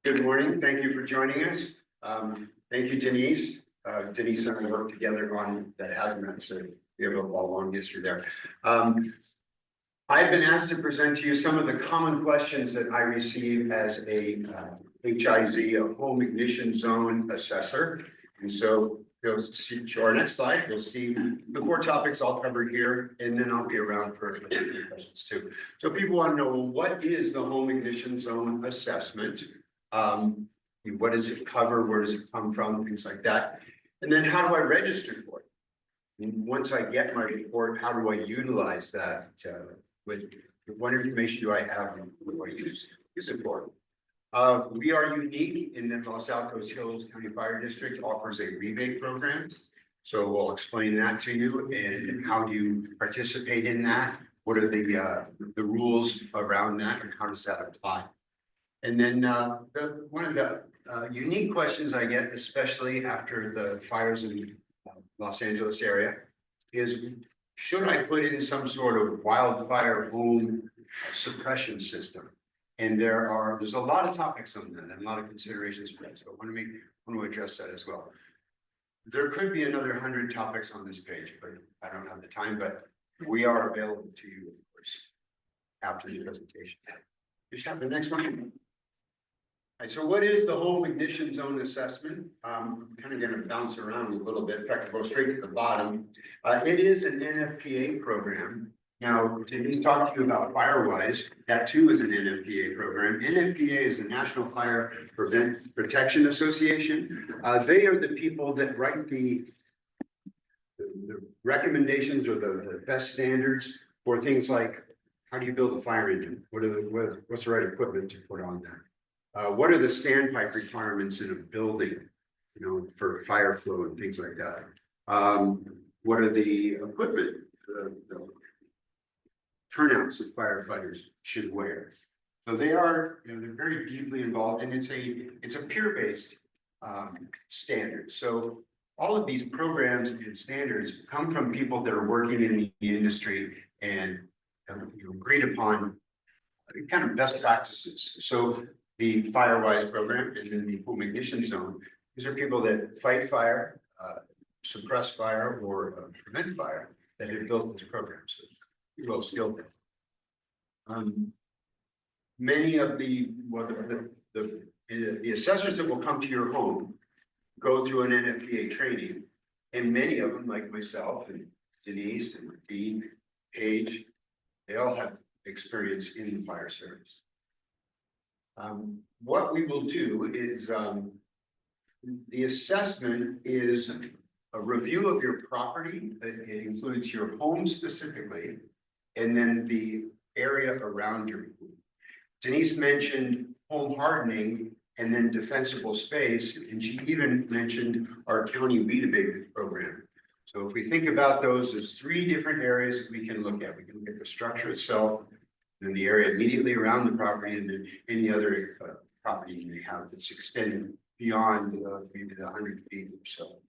Good morning. Thank you for joining us. Thank you, Denise. Denise and I worked together on that hazmat, so we have a long history there. I've been asked to present to you some of the common questions that I receive as a HIZ, a home ignition zone assessor. And so you'll see to our next slide, you'll see the 4 topics I'll cover here, and then I'll be around for questions too. So people want to know, well, what is the home ignition zone assessment? What does it cover? Where does it come from? Things like that. And then how do I register for it? And once I get my report, how do I utilize that? What information do I have and what do I use it for? We are unique in that Los Altos Hills County Fire District offers a rebate program. So we'll explain that to you and how do you participate in that? What are the rules around that and how does that apply? And then one of the unique questions I get, especially after the fires in Los Angeles area, is should I put in some sort of wildfire home suppression system? And there's a lot of topics on that and a lot of considerations for that. So I want to address that as well. There could be another 100 topics on this page, but I don't have the time, but we are available to you, of course, after the presentation. Just have the next one. All right, so what is the home ignition zone assessment? I'm kind of going to bounce around a little bit. In fact, I'll go straight to the bottom. It is an NFPA program. Now, Denise talked to you about Firewise. That too is an NFPA program. NFPA is the National Fire Protection Association. They are the people that write the recommendations or the best standards for things like how do you build a fire engine? What's the right equipment to put on that? What are the standpipe requirements in a building, for fire flow and things like that? What are the equipment, the turnouts that firefighters should wear? So they are, they're very deeply involved, and it's a peer-based standard. So all of these programs and standards come from people that are working in the industry and agreed upon kind of best practices. So the Firewise program and then the home ignition zone, these are people that fight fire, suppress fire, or prevent fire that have built these programs. Well skilled. Many of the assessors that will come to your home go through an NFPA training, and many of them, like myself and Denise and Dean, Paige, they all have experience in the fire service. What we will do is the assessment is a review of your property. It includes your home specifically, and then the area around your home. Denise mentioned home hardening and then defensible space, and she even mentioned our county weed abatement program. So if we think about those as 3 different areas that we can look at. We can look at the structure itself, and the area immediately around the property, and then any other property you may have that's extended beyond maybe the 100 feet or so.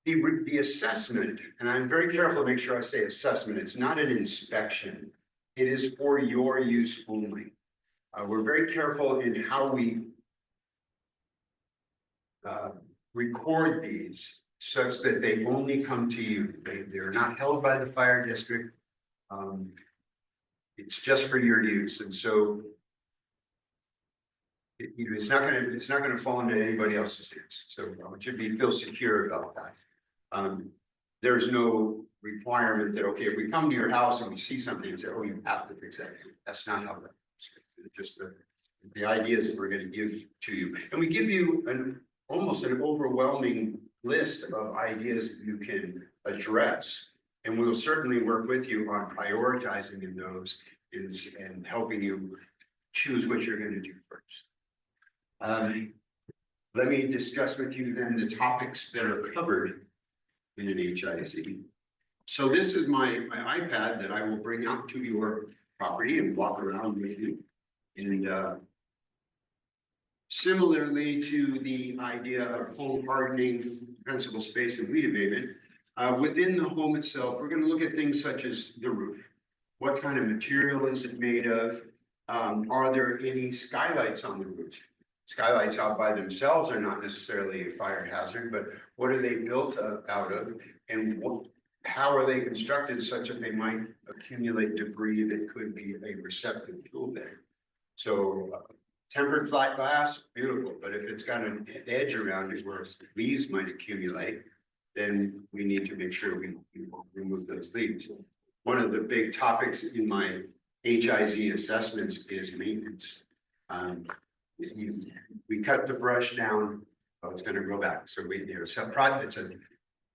The assessment, and I'm very careful to make sure I say assessment, it's not an inspection. It is for your use only. We're very careful in how we record these such that they only come to you. They're not held by the fire district. It's just for your use, and so it's not going to fall into anybody else's hands. So I want you to feel secure about that. There's no requirement that if we come to your house and we see something and say, oh, you have to fix that. That's not how that works. Just the ideas that we're going to give to you, and we give you almost an overwhelming list of ideas that you can address, and we'll certainly work with you on prioritizing in those and helping you choose what you're going to do first. Let me discuss with you then the topics that are covered in an HIZ. So this is my iPad that I will bring out to your property and walk around with you. And similarly to the idea of home hardening, defensible space, and weed abatement, within the home itself, we're going to look at things such as the roof. What kind of material is it made of? Are there any skylights on the roof? Skylights out by themselves are not necessarily a fire hazard, but what are they built out of? And how are they constructed such that they might accumulate debris that could be a receptive fuel bed? So tempered flat glass, beautiful, but if it's got an edge around it where leaves might accumulate, then we need to make sure we remove those leaves. One of the big topics in my HIZ assessments is maintenance. We cut the brush down, oh, it's going to grow back. So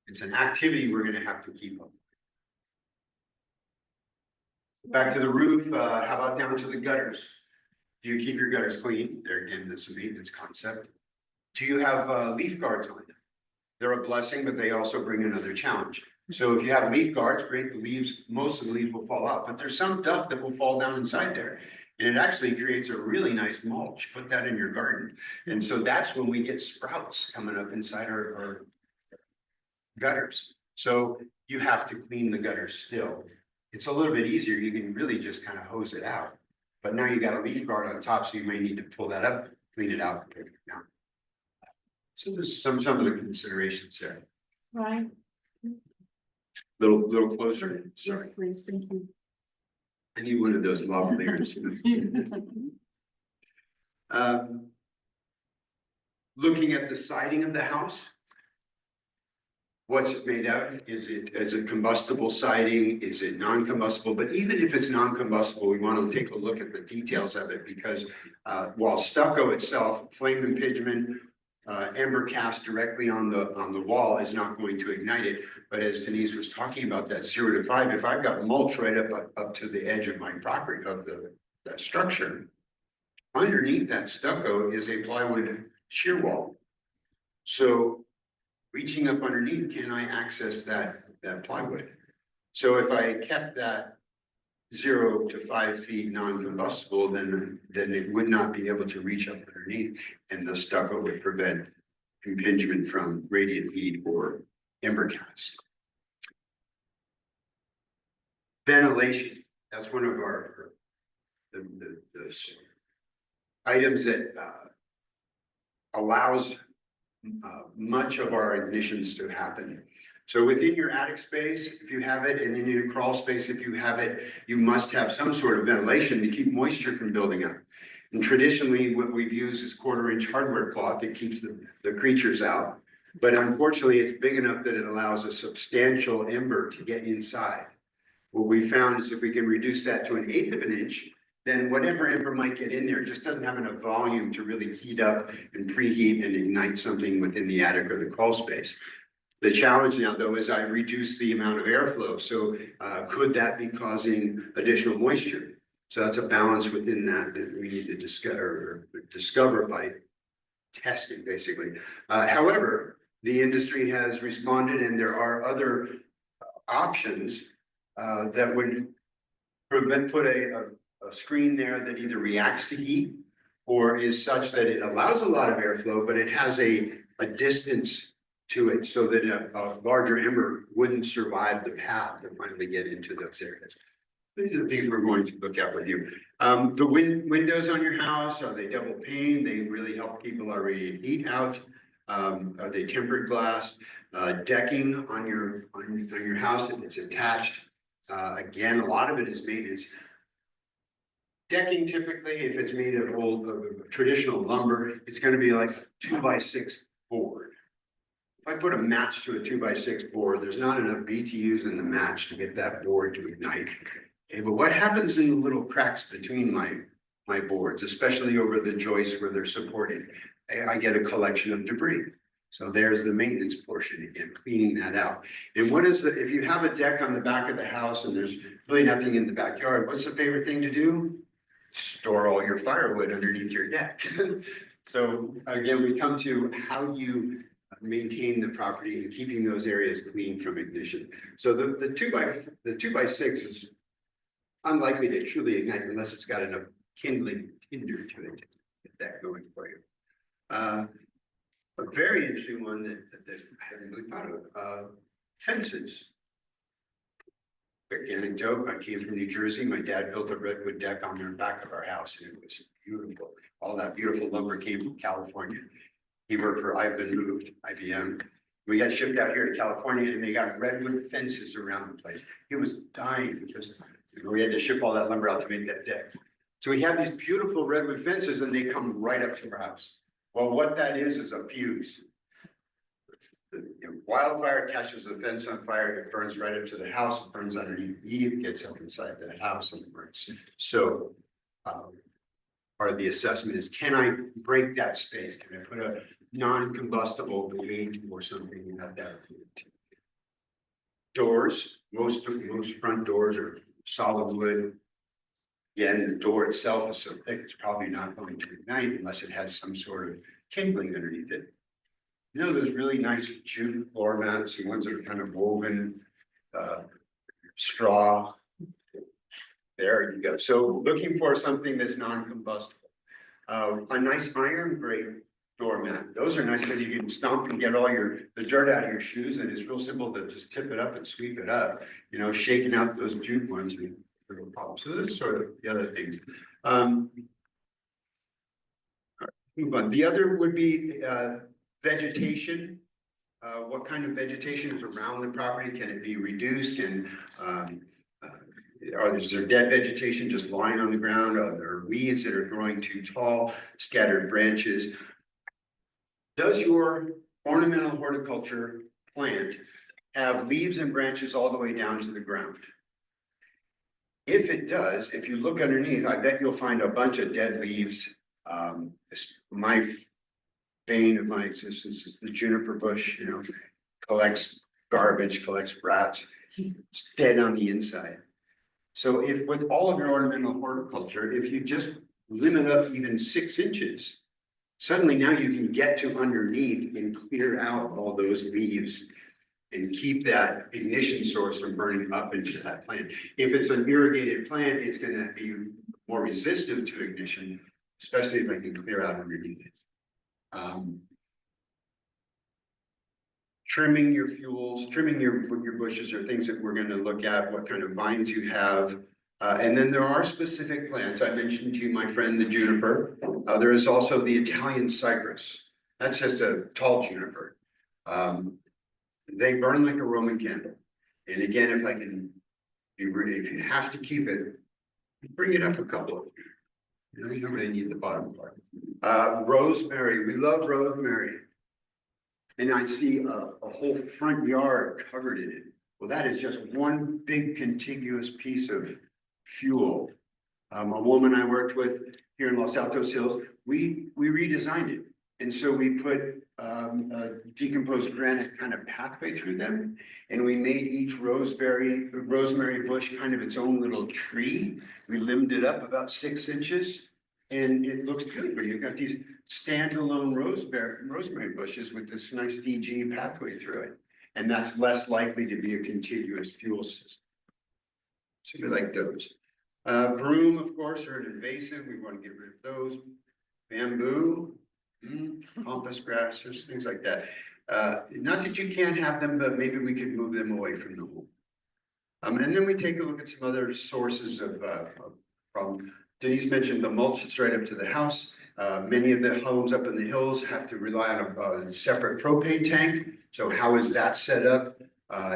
it's an activity we're going to have to keep up. Back to the roof. How about down to the gutters? Do you keep your gutters clean? There again, this is a maintenance concept. Do you have leaf guards on them? They're a blessing, but they also bring another challenge. So if you have leaf guards, great, the leaves, most of the leaves will fall out, but there's some stuff that will fall down inside there. And it actually creates a really nice mulch. Put that in your garden. And so that's when we get sprouts coming up inside our gutters. So you have to clean the gutters still. It's a little bit easier. You can really just kind of hose it out. But now you got a leaf guard on top, so you may need to pull that up, clean it out, and take it down. So there's some of the considerations there. Right. Little closer. Sorry. Yes, please. Thank you. I need one of those lavaliers. Looking at the siding of the house. What's it made out of? Is it combustible siding? Is it non-combustible? But even if it's non-combustible, we want to take a look at the details of it because while stucco itself, flame impingement, ember cast directly on the wall is not going to ignite it. But as Denise was talking about that 0 to 5, if I've got mulch right up to the edge of my property of that structure, underneath that stucco is a plywood shear wall. So reaching up underneath, can I access that plywood? So if I kept that 0 to 5 feet non-combustible, then it would not be able to reach up underneath, and the stucco would prevent impingement from radiant heat or ember cast. Ventilation, that's one of our the items that allows much of our ignitions to happen. So within your attic space, if you have it, and in your crawl space, if you have it, you must have some sort of ventilation to keep moisture from building up. And traditionally, what we've used is 1/4-inch hardware cloth that keeps the creatures out. But unfortunately, it's big enough that it allows a substantial ember to get inside. What we found is if we can reduce that to 1/8 of an inch, then whatever ember might get in there just doesn't have enough volume to really heat up and preheat and ignite something within the attic or the crawl space. The challenge now, though, is I reduce the amount of airflow. So could that be causing additional moisture? So that's a balance within that we need to discover by testing, basically. However, the industry has responded, and there are other options that would put a screen there that either reacts to heat or is such that it allows a lot of airflow, but it has a distance to it so that a larger ember wouldn't survive the path to finally get into those areas. These are the things we're going to look at with you. The windows on your house, are they double pane? They really help keep a lot of radiant heat out. Are they tempered glass? Decking on your house, if it's attached. Again, a lot of it is maintenance. Decking, typically, if it's made of traditional lumber, it's going to be like 2x6 board. If I put a match to a 2x6 board, there's not enough BTUs in the match to get that board to ignite. Okay, but what happens in the little cracks between my boards, especially over the joists where they're supported? I get a collection of debris. So there's the maintenance portion again, cleaning that out. And if you have a deck on the back of the house and there's really nothing in the backyard, what's the favorite thing to do? Store all your firewood underneath your deck. So again, we come to how you maintain the property and keeping those areas clean from ignition. So the 2x6 is unlikely to truly ignite unless it's got enough kindling tinder to it to get that going for you. A very interesting one that I haven't really thought of, fences. quick anecdote, I came from New Jersey. My dad built a redwood deck on the back of our house and it was beautiful. All that beautiful lumber came from California. He worked for IBM. We got shipped out here to California and they got redwood fences around the place. He was dying because we had to ship all that lumber out to make that deck. So we have these beautiful redwood fences and they come right up to our house. Well, what that is a fuse. Wildfire catches the fence on fire, it burns right up to the house, it burns underneath the eave, gets up inside the house and burns. So part of the assessment is, can I break that space? Can I put a non-combustible cage or something at that? Doors, most front doors are solid wood. Again, the door itself is so thick, it's probably not going to ignite unless it has some sort of kindling underneath it. You know, those really nice jute floor mats, the ones that are kind of woven, straw. There you go. So looking for something that's non-combustible. A nice iron grate doormat. Those are nice because you can stomp and get all the dirt out of your shoes, and it's real simple to just tip it up and sweep it up. You know, shaking out those jute ones. No problem. So those are sort of the other things. Move on. The other would be vegetation. What kind of vegetation is around the property? Can it be reduced? And is there dead vegetation just lying on the ground? Are there weeds that are growing too tall? Scattered branches? Does your ornamental horticulture plant have leaves and branches all the way down to the ground? If it does, if you look underneath, I bet you'll find a bunch of dead leaves. My bane of my existence is the juniper bush, you know, collects garbage, collects rats. It's dead on the inside. So if with all of your ornamental horticulture, if you just limit up even 6 inches, suddenly now you can get to underneath and clear out all those leaves and keep that ignition source from burning up into that plant. If it's an irrigated plant, it's going to be more resistant to ignition, especially if I can clear out underneath it. Trimming your fuels, trimming your bushes are things that we're going to look at, what kind of vines you have. And then there are specific plants. I mentioned to you, my friend, the juniper. There is also the Italian cypress. That's just a tall juniper. They burn like a Roman candle. And again, if I can be rude, if you have to keep it, bring it up a couple of feet. You know, you don't really need the bottom part. Rosemary, we love rosemary. And I see a whole front yard covered in it. Well, that is just one big contiguous piece of fuel. A woman I worked with here in Los Altos Hills, we redesigned it. And so we put a decomposed granite kind of pathway through them. And we made each rosemary bush kind of its own little tree. We limbed it up about 6 inches. And it looks beautiful. You've got these standalone rosemary bushes with this nice DG pathway through it. And that's less likely to be a contiguous fuel system. So we like those. Broom, of course, are an invasive. We want to get rid of those. Bamboo, pampas grass, there's things like that. Not that you can't have them, but maybe we could move them away from the home. And then we take a look at some other sources of problem. Denise mentioned the mulch that's right up to the house. Many of the homes up in the hills have to rely on a separate propane tank. So how is that set up?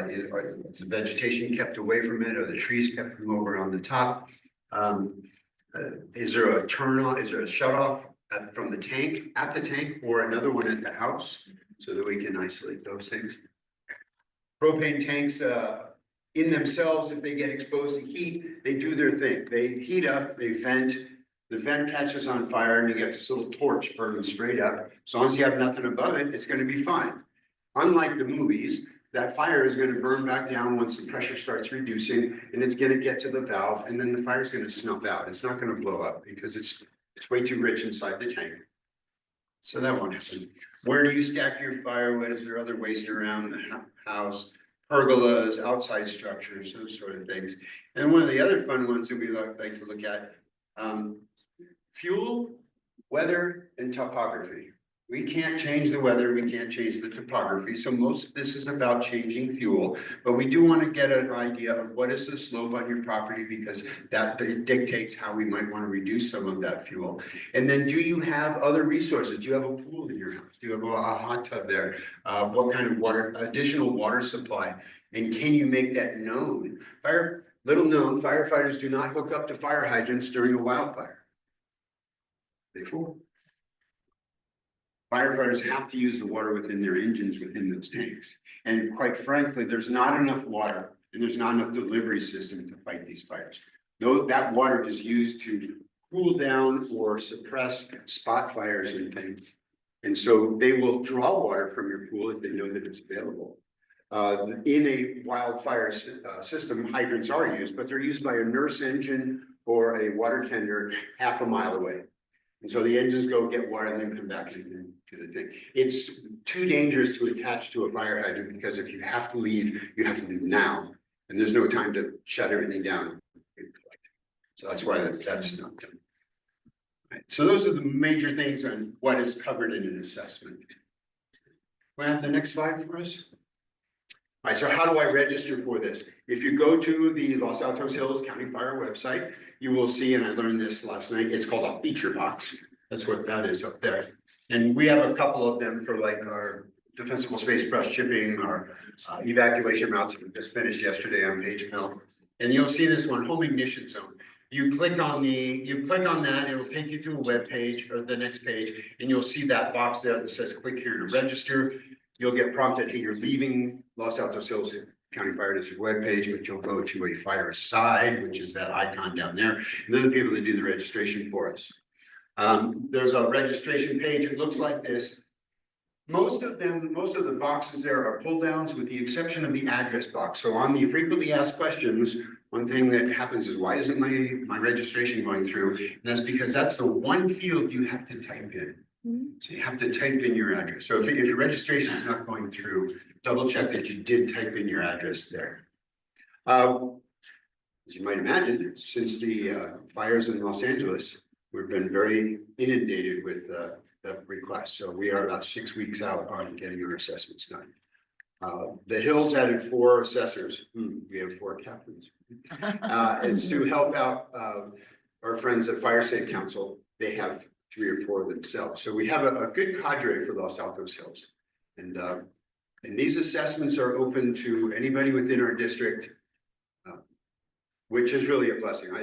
Is the vegetation kept away from it? Are the trees kept from over on the top? Is there a turn on? Is there a shut off from the tank at the tank or another one at the house so that we can isolate those things? Propane tanks in themselves, if they get exposed to heat, they do their thing. They heat up, they vent. The vent catches on fire and you get this little torch burning straight up. As long as you have nothing above it, it's going to be fine. Unlike the movies, that fire is going to burn back down once the pressure starts reducing and it's going to get to the valve and then the fire is going to snuff out. It's not going to blow up because it's way too rich inside the tank. So that won't happen. Where do you stack your firewood? Is there other waste around the house? Pergolas, outside structures, those sort of things. And one of the other fun ones that we like to look at, fuel, weather, and topography. We can't change the weather, we can't change the topography, so most of this is about changing fuel. But we do want to get an idea of what is the slope on your property, because that dictates how we might want to reduce some of that fuel. And then, do you have other resources? Do you have a pool in your house? Do you have a hot tub there? What kind of water, additional water supply? And can you make that known? Little known, firefighters do not hook up to fire hydrants during a wildfire. Therefore, firefighters have to use the water within their engines, within those tanks. And quite frankly, there's not enough water and there's not enough delivery system to fight these fires. Though that water is used to cool down or suppress spot fires and things. And so they will draw water from your pool if they know that it's available. In a wildfire system, hydrants are used, but they're used by a nurse engine or a water tender half a mile away. And so the engines go get water and then come back into the thing. It's too dangerous to attach to a fire hydrant, because if you have to leave, you have to leave now. And there's no time to shut everything down. So that's why that's not done. Right. So those are the major things on what is covered in an assessment. Want to have the next slide for us? All right, so how do I register for this? If you go to the Los Altos Hills County Fire website, you will see, and I learned this last night, it's called a feature box. That's what that is up there. And we have a couple of them for like our defensible space brush chipping, our evacuation routes that we just finished yesterday on page mill. And you'll see this one, home ignition zone. You click on that, it will take you to a web page or the next page, and you'll see that box there that says click here to register. You'll get prompted, hey, you're leaving Los Altos Hills County Fire District webpage, but you'll go to a fire aside, which is that icon down there. And they're the people that do the registration for us. There's a registration page. It looks like this. Most of the boxes there are pull downs, with the exception of the address box. So on the frequently asked questions, one thing that happens is, why isn't my registration going through? And that's because that's the one field you have to type in. So you have to type in your address. So if your registration is not going through, double check that you did type in your address there. As you might imagine, since the fires in Los Angeles, we've been very inundated with the requests. So we are about 6 weeks out on getting our assessments done. The Hills added 4 assessors. We have 4 captains. It's to help out our friends at Fire Safe Council. They have 3 or 4 themselves. So we have a good cadre for Los Altos Hills. And these assessments are open to anybody within our district, which is really a blessing.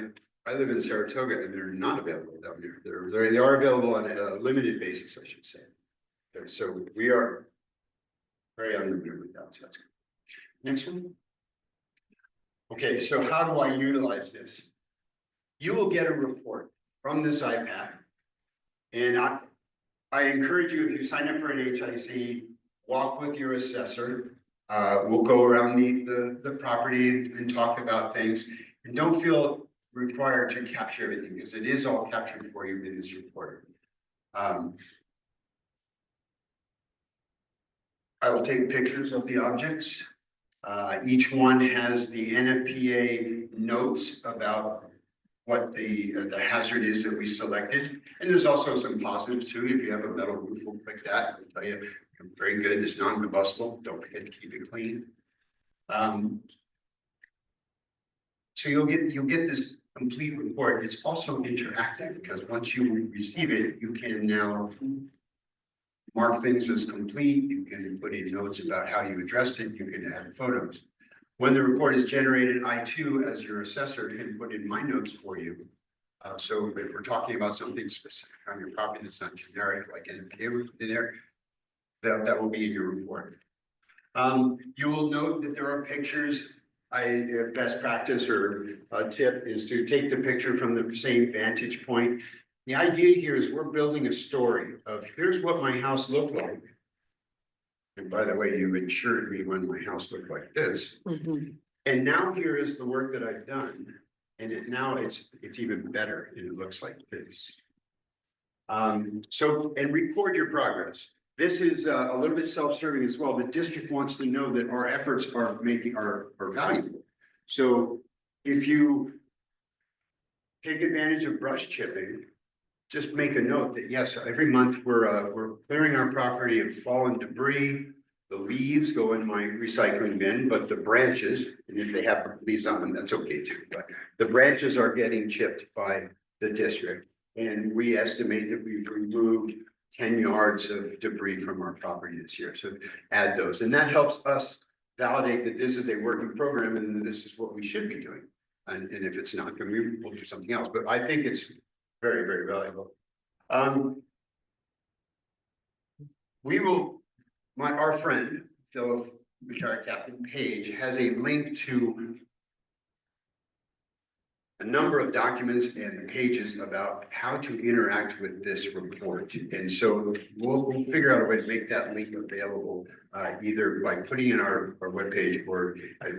I live in Saratoga and they're not available down there. They are available on a limited basis, I should say. So we are very unlimited with that. So that's good. Next one. Okay, so how do I utilize this? You will get a report from this iPad. And I encourage you, if you sign up for an HIZ, walk with your assessor. We'll go around the property and talk about things. And don't feel required to capture everything, because it is all captured for you in this report. I will take pictures of the objects. Each one has the NFPA notes about what the hazard is that we selected. And there's also some positives too. If you have a metal roof, we'll click that. I'll tell you, very good, it's non-combustible. Don't forget to keep it clean. So you'll get this complete report. It's also interactive, because once you receive it, you can now mark things as complete. You can put in notes about how you addressed it. You can add photos. When the report is generated, I too, as your assessor, can put in my notes for you. So if we're talking about something specific on your property that's not generic, like an NPA in there, that will be in your report. You will note that there are pictures. Best practice or a tip is to take the picture from the same vantage point. The idea here is we're building a story of, here's what my house looked like. And by the way, you insured me when my house looked like this. And now here is the work that I've done. And now it's even better, and it looks like this. And record your progress. This is a little bit self-serving as well. The district wants to know that our efforts are valuable. So if you take advantage of brush chipping just make a note that yes, every month we're clearing our property of fallen debris. The leaves go in my recycling bin, but the branches, and if they have leaves on them, that's okay too, but the branches are getting chipped by the district. And we estimate that we've removed 10 yards of debris from our property this year, so add those, and that helps us validate that this is a working program and that this is what we should be doing. And if it's not, then we'll do something else, but I think it's very, very valuable. Our friend, fellow retired Captain Page, has a link to a number of documents and pages about how to interact with this report. And so we'll figure out a way to make that link available, either by putting in our webpage, or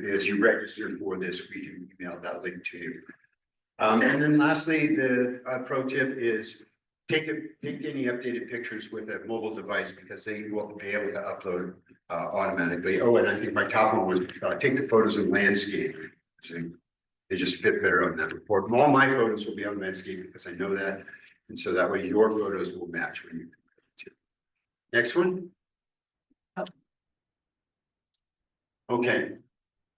as you register for this, we can email that link to you. And then lastly, the pro tip is take any updated pictures with a mobile device, because they will be able to upload automatically. Oh, and I think my top one was take the photos in landscape. So they just fit better on that report. All my photos will be on landscape because I know that. And so that way your photos will match when you do. Next one. Okay.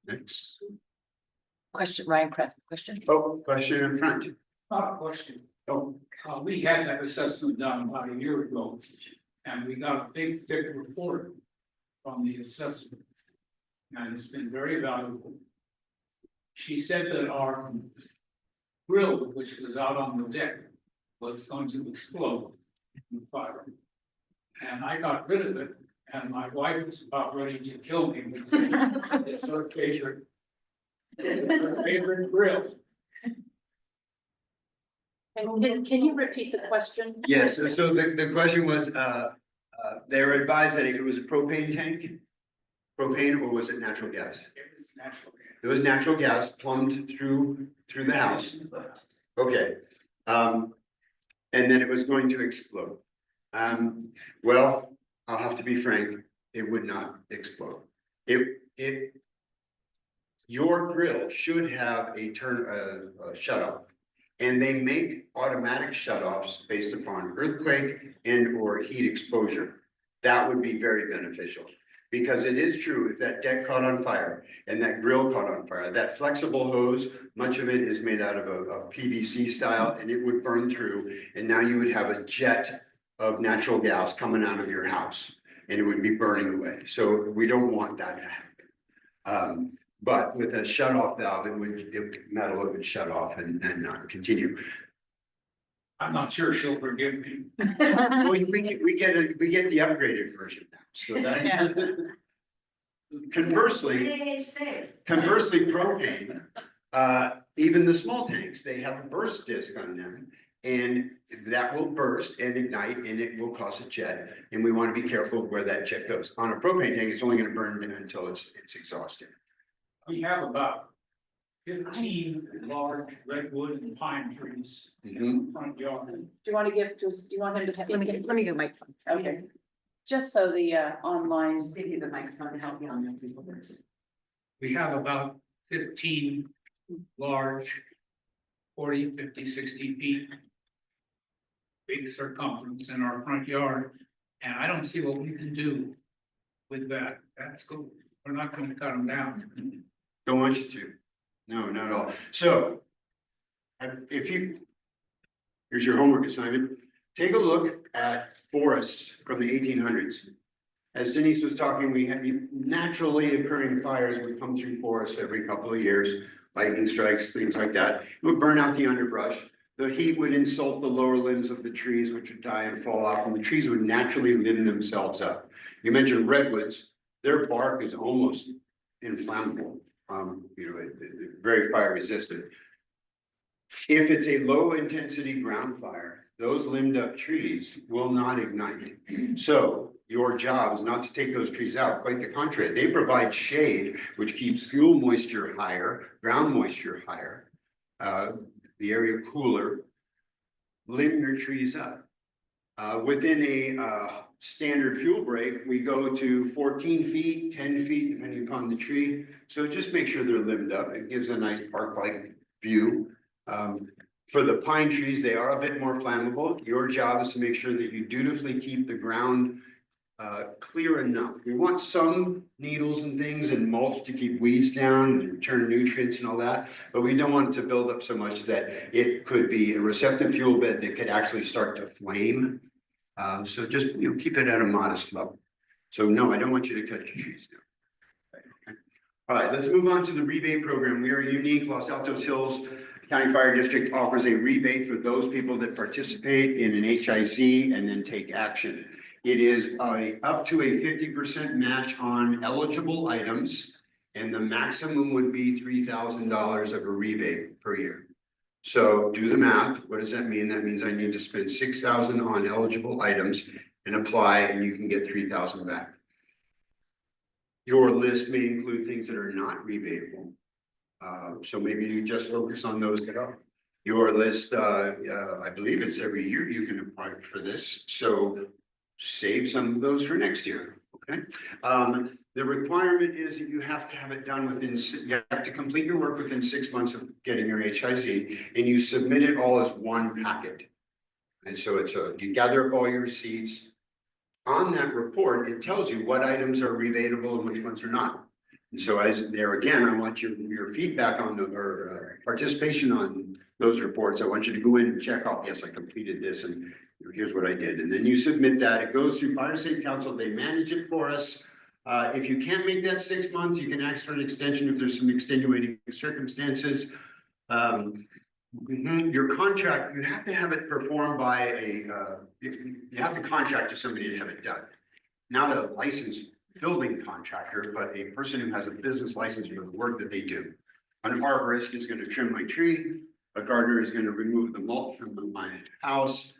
Next. Question, Ryan Kress, question. Oh, question in front. Not a question. Oh, We had that assessment done about a year ago, and we got a big, thick report from the assessor. And it's been very valuable. She said that our grill, which was out on the deck, was going to explode in the fire. And I got rid of it, and my wife was about ready to kill me because it's her favorite grill. Can you repeat the question? yes. So the question was, they were advised that it was a propane tank, propane, or was it natural gas? It was natural gas. It was natural gas plumbed through the house. Okay. And then it was going to explode. Well, I'll have to be frank, it would not explode. Your grill should have a shut off. And they make automatic shutoffs based upon earthquake and or heat exposure. That would be very beneficial. Because it is true, if that deck caught on fire and that grill caught on fire, that flexible hose, much of it is made out of a PVC style, and it would burn through. And now you would have a jet of natural gas coming out of your house, and it would be burning away. So we don't want that to happen. But with a shutoff valve, metal would shut off and not continue. I'm not sure she'll forgive me. Well, we get the upgraded version now. So that conversely, propane, even the small tanks, they have a burst disc on them, and that will burst and ignite, and it will cause a jet. And we want to be careful of where that jet goes. On a propane tank, it's only going to burn until it's exhausted. We have about 15 large redwood and pine trees in the front yard. Do you want to give, do you want him to speak? Let me get a microphone. Okay, just so the online. Just give you the microphone to help you on that. We have about 15 large 40, 50, 60 feet big circumference in our front yard, and I don't see what we can do with that. That's cool. We're not going to cut them down. Don't want you to. No, not at all. So here's your homework assignment. Take a look at forests from the 1800s. As Denise was talking, we have naturally occurring fires would come through forests every couple of years, lightning strikes, things like that. It would burn out the underbrush. The heat would insult the lower limbs of the trees, which would die and fall off, and the trees would naturally limb themselves up. You mentioned redwoods. Their bark is almost inflammable. Very fire resistant. If it's a low intensity ground fire, those limbed up trees will not ignite. So your job is not to take those trees out, quite the contrary. They provide shade, which keeps fuel moisture higher, ground moisture higher, the area cooler. Limb your trees up. Within a standard fuel break, we go to 14 feet, 10 feet, depending upon the tree. So just make sure they're limbed up. It gives a nice park-like view. For the pine trees, they are a bit more flammable. Your job is to make sure that you dutifully keep the ground clear enough. We want some needles and things and mulch to keep weeds down and return nutrients and all that, but we don't want it to build up so much that it could be a receptive fuel bed that could actually start to flame. So just, keep it at a modest level. So no, I don't want you to cut your trees down. Okay. All right, let's move on to the rebate program. We are unique. Los Altos Hills County Fire District offers a rebate for those people that participate in an HIZ and then take action. It is up to a 50% match on eligible items, and the maximum would be $3,000 of a rebate per year. So do the math. What does that mean? That means I need to spend $6,000 on eligible items and apply, and you can get $3,000 back. Your list may include things that are not rebatable. So maybe you just focus on those that are. Your list, I believe it's every year you can apply for this. So save some of those for next year, okay? The requirement is that you have to have it done within, you have to complete your work within 6 months of getting your HIZ, and you submit it all as one packet. And so you gather up all your receipts. On that report, it tells you what items are rebatable and which ones are not. And so as there again, I want your feedback on or participation on those reports. I want you to go in and check off, yes, I completed this and here's what I did. And then you submit that. It goes through Fire Safety Council. They manage it for us. If you can't make that 6 months, you can ask for an extension if there's some extenuating circumstances. Your contract, you have to have it performed by you have to contract to somebody to have it done. Not a licensed building contractor, but a person who has a business license for the work that they do. An arborist is going to trim my tree. A gardener is going to remove the mulch from my house.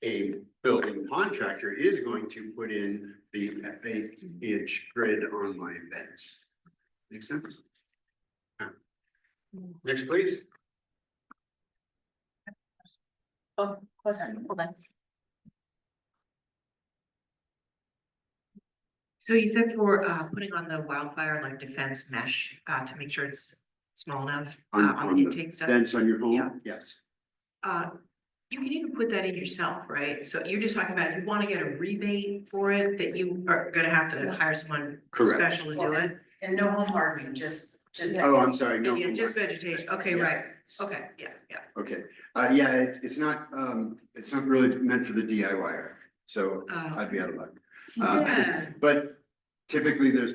A building contractor is going to put in the 8-inch grid on my fence. Make sense? Next, please. Oh, question, hold on. So you said for putting on the wildfire like defense mesh to make sure it's small enough on the intake stuff. Fence on your home, Yeah. yes. You can even put that in yourself, right? So you're just talking about if you want to get a rebate for it, that you are gonna have to hire someone Correct. special to do it. And no home hardening, just. Oh, I'm sorry, no. Yeah, just vegetation. Okay, Yeah. right. Okay, yeah. Okay, yeah, it's not really meant for the DIYer, so I'd be out of luck. Yeah. But typically there's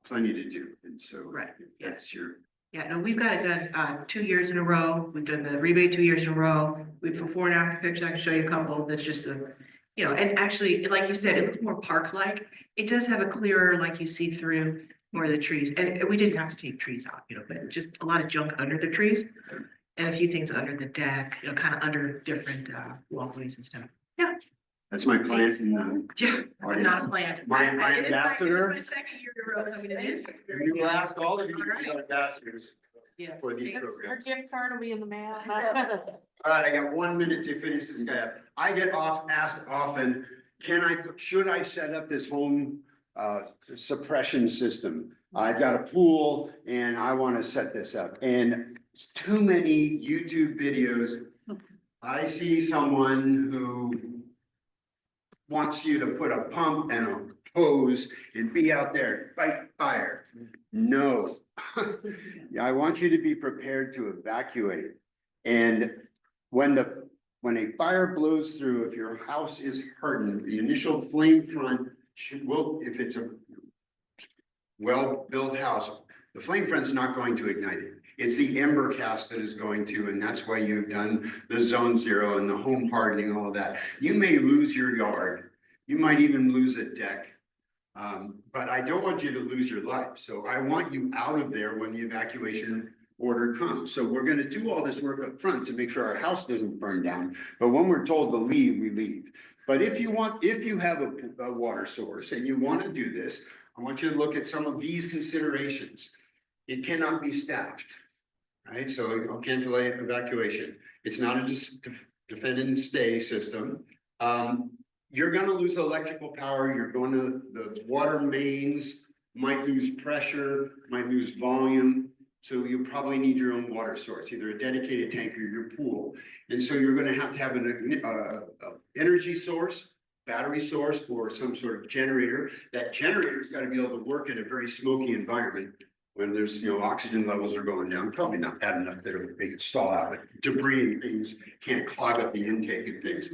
plenty to do, and so. Right, That's your. Yeah, no, we've got it done 2 years in a row. We've done the rebate 2 years in a row. We've before and after pictures. I can show you a couple. That's just and actually, like you said, it looks more park-like. It does have a clearer, like you see through more of the trees. And we didn't have to take trees out, but just a lot of junk under the trees. And a few things under the deck, kind of under different walkways and stuff. Yeah. That's my plant in the Yeah, audience. not a plant. My It is my ambassador. second year in a row. I mean, it is. It's very We will good. ask all of you All right. ambassadors Yes, for these thanks. programs. gift card will be in the mail. All right, I got 1 minute to finish this guy up. I get asked often, should I set up this home suppression system? I've got a pool and I want to set this up, and it's too many YouTube videos. I see someone who wants you to put a pump and a hose and be out there and fight fire. No. I want you to be prepared to evacuate. And when a fire blows through, if your house is hardened, the initial flame front if it's a well-built house, the flame front's not going to ignite it. It's the ember cast that is going to, and that's why you've done the zone 0 and the home hardening, all of that. You may lose your yard. You might even lose a deck. But I don't want you to lose your life. So I want you out of there when the evacuation order comes. So we're gonna do all this work up front to make sure our house doesn't burn down. But when we're told to leave, we leave. But if you have a water source and you want to do this, I want you to look at some of these considerations. It cannot be staffed, right? So you can't delay evacuation. It's not a defend and stay system. You're gonna lose electrical power. The water mains might lose pressure, might lose volume. So you probably need your own water source, either a dedicated tank or your pool. And so you're gonna have an energy source, battery source, or some sort of generator. That generator's gotta be able to work in a very smoky environment. When there's, oxygen levels are going down, probably not bad enough that it could stall out, but debris and things can't clog up the intake and things.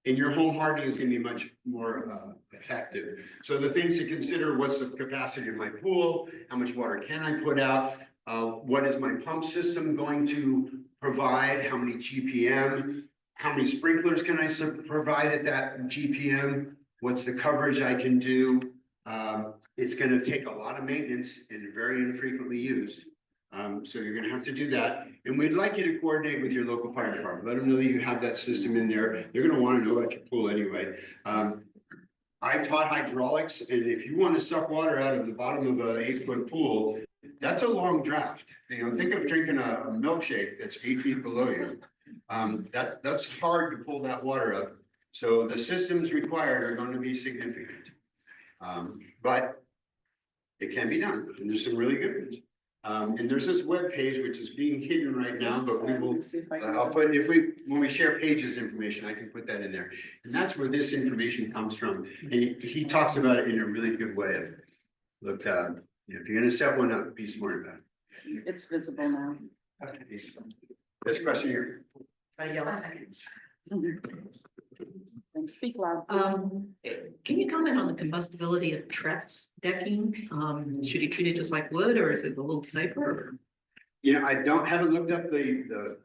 And your home hardening is gonna be much more effective. So the things to consider: what's the capacity of my pool? How much water can I put out? What is my pump system going to provide? How many GPM? How many sprinklers can I provide at that GPM? What's the coverage I can do? It's gonna take a lot of maintenance and very infrequently used. So you're gonna have to do that. And we'd like you to coordinate with your local fire department. Let them know that you have that system in there. They're gonna wanna know about your pool anyway. I taught hydraulics, and if you wanna suck water out of the bottom of an 8-foot pool, that's a long draft. Think of drinking a milkshake that's 8 feet below you. That's hard to pull that water up. So the systems required are gonna be significant. But it can be done, and there's some really good ones. And there's this web page which is being hidden right now, but we will, I'll put, when we share pages information, I can put that in there. And that's where this information comes from. And he talks about it in a really good way. Look, if you're gonna set one up, be smart about it. It's visible now. This question here. Just 1 second. And speak loud. Can you comment on the combustibility of truss decking? Should you treat it just like wood, or is it a little safer? I haven't looked up the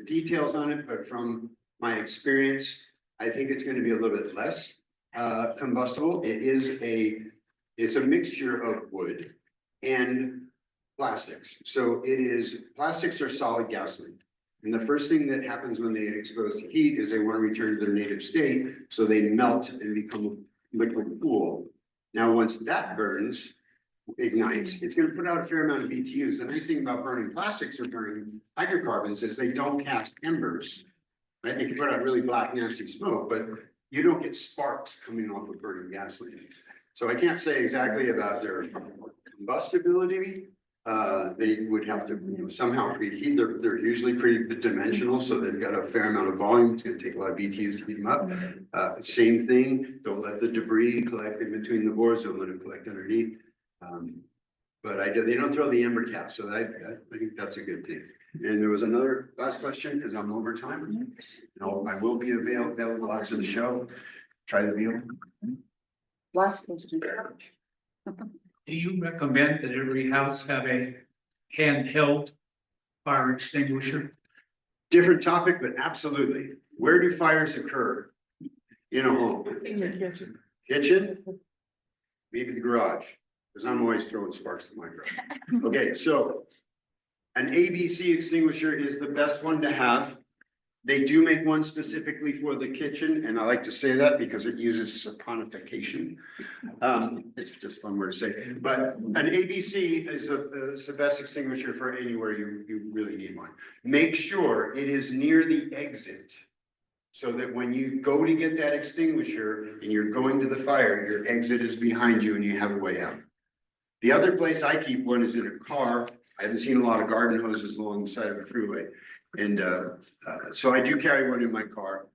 details on it, but from my experience, I think it's gonna be a little bit less combustible. It's a mixture of wood and plastics. So plastics are solid gasoline. And the first thing that happens when they get exposed to heat is they want to return to their native state, so they melt and become liquid cool. Now, once that ignites, it's going to put out a fair amount of BTUs. The nice thing about burning plastics or burning hydrocarbons is they don't cast embers. Right? They can put out really black, nasty smoke, but you don't get sparks coming off of burning gasoline. So I can't say exactly about their combustibility. They would have to somehow preheat. They're usually pretty dimensional, so they've got a fair amount of volume. It's gonna take a lot of BTUs to heat them up. Same thing, don't let the debris collect in between the boards, don't let it collect underneath. But they don't throw the ember cap, so I think that's a good thing. And there was another last question, because I'm over time. I will be available after the show. Try the meal. Last question. Do you recommend that every house have a handheld fire extinguisher? Different topic, but absolutely. Where do fires occur? In a home. Kitchen? Maybe the garage, because I'm always throwing sparks in my garage. Okay, so an ABC extinguisher is the best one to have. They do make one specifically for the kitchen, and I like to say that because it uses saponification. It's just a fun word to say, but an ABC is the best extinguisher for anywhere you really need one. Make sure it is near the exit, so that when you go to get that extinguisher and you're going to the fire, your exit is behind you and you have a way out. The other place I keep one is in a car. I haven't seen a lot of garden hoses along the side of a freeway. And so I do carry one in my car.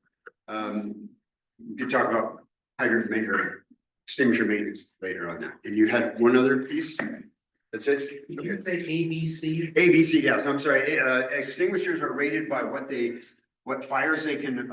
We could talk about hydrant maker, extinguisher maintenance later on that. And you had one other piece? That's it? Did you say ABC? ABC, yes, I'm sorry. Extinguishers are rated by what fires they can